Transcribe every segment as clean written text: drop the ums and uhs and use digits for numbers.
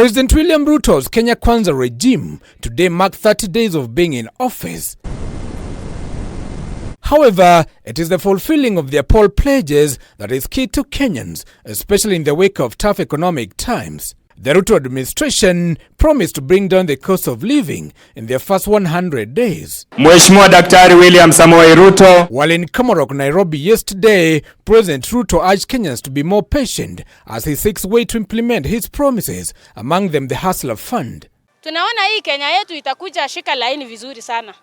President William Ruto's Kenya Kwanza regime today marked 30 days of being in office. However, it is the fulfilling of their poll pledges that is key to Kenyans, especially in the wake of tough economic times. The Ruto administration promised to bring down the cost of living in their first 100 days. Mheshimiwa Daktari William Samoei Ruto. While in Komarok, Nairobi yesterday, President Ruto urged Kenyans to be more patient as he seeks way to implement his promises, among them the Hustler Fund. Tunaona hii Kenya yetu itakuja shika laini vizuri sana.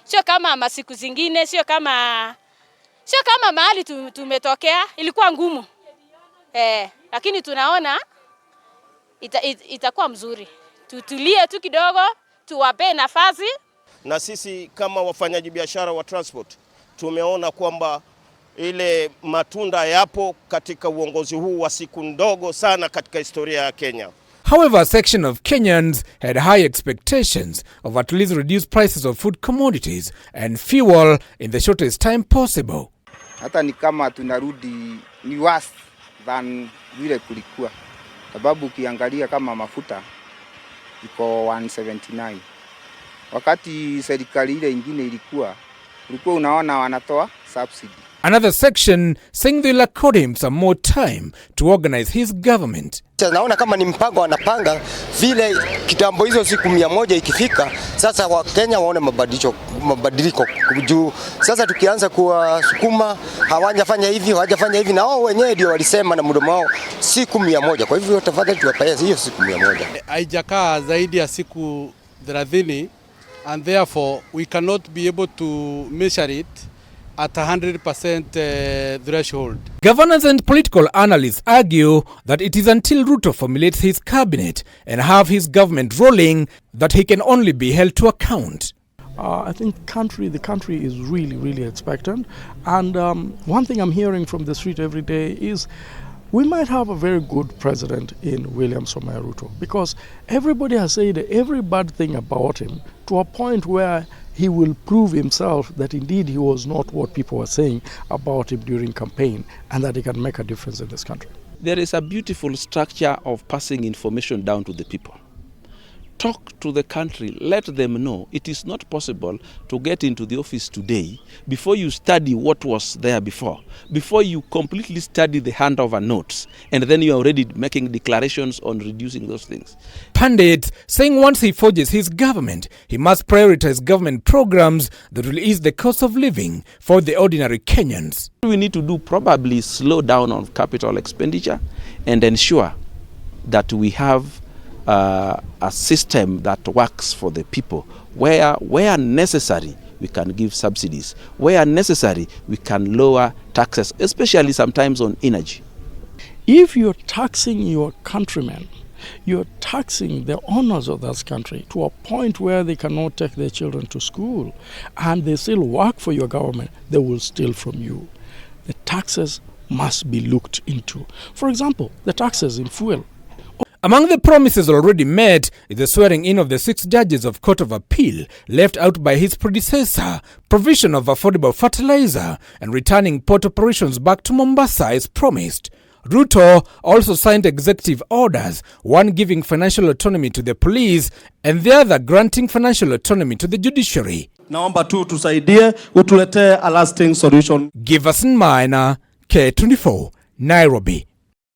Sio kama masiku zingine, sio kama mahali tumetokea, ilikuwa ngumu. Lakini tunaona itakuwa mzuri. Tutulie tu kidogo, tuwape nafasi. Na sisi kama wafanyaji biashara wa transport tumeona kwamba ile matunda yapo katika uongozi huu wa siku ndogo sana katika historia ya Kenya. However, a section of Kenyans had high expectations of at least reduced prices of food commodities and fuel in the shortest time possible. Hata ni kama tunarudi ni worse than vile kulikuwa. Sababu ukiangalia kama mafuta iko 179. Wakati serikali ile ingine ulikuwa unaona wanatoa subsidy. Another section saying they'll accord him some more time to organize his government. Naona kama ni mpango wanapanga vile kitambo hizo siku 100 ikifika, sasa wa Kenya waone mabadiliko juu. Sasa tukianza kuwasukuma hawajafanya hivi na wao wenyewe ndio walisema na mdomo wao siku 100. Kwa hivyo tafadhali tuwapaye hiyo siku 100. Haijakaa zaidi ya siku 30 and therefore we cannot be able to measure it at 100% threshold. Governors and political analysts argue that it is until Ruto formulates his cabinet and have his government rolling that he can only be held to account. I think the country is really expectant, and one thing I'm hearing from the street every day is we might have a very good president in William Samoei Ruto, because everybody has said every bad thing about him to a point where he will prove himself that indeed he was not what people were saying about him during campaign, and that he can make a difference in this country. There is a beautiful structure of passing information down to the people. Talk to the country, let them know it is not possible to get into the office today before you study what was there before you completely study the handover notes, and then you are already making declarations on reducing those things. Pundits saying once he forges his government, he must prioritize government programs that will ease the cost of living for the ordinary Kenyans. We need to do probably slow down on capital expenditure and ensure that we have a system that works for the people, where necessary we can give subsidies, where necessary we can lower taxes, especially sometimes on energy. If you're taxing your countrymen, you're taxing the owners of this country to a point where they cannot take their children to school and they still work for your government, they will steal from you. The taxes must be looked into. For example, the taxes in fuel. Among the promises already made is the swearing in of the 6 judges of Court of Appeal left out by his predecessor, provision of affordable fertilizer, and returning port operations back to Mombasa as promised. Ruto also signed executive orders, one giving financial autonomy to the police and the other granting financial autonomy to the judiciary. Naomba tu tusaidie utuletee a lasting solution. Giverson Maina, K24, Nairobi.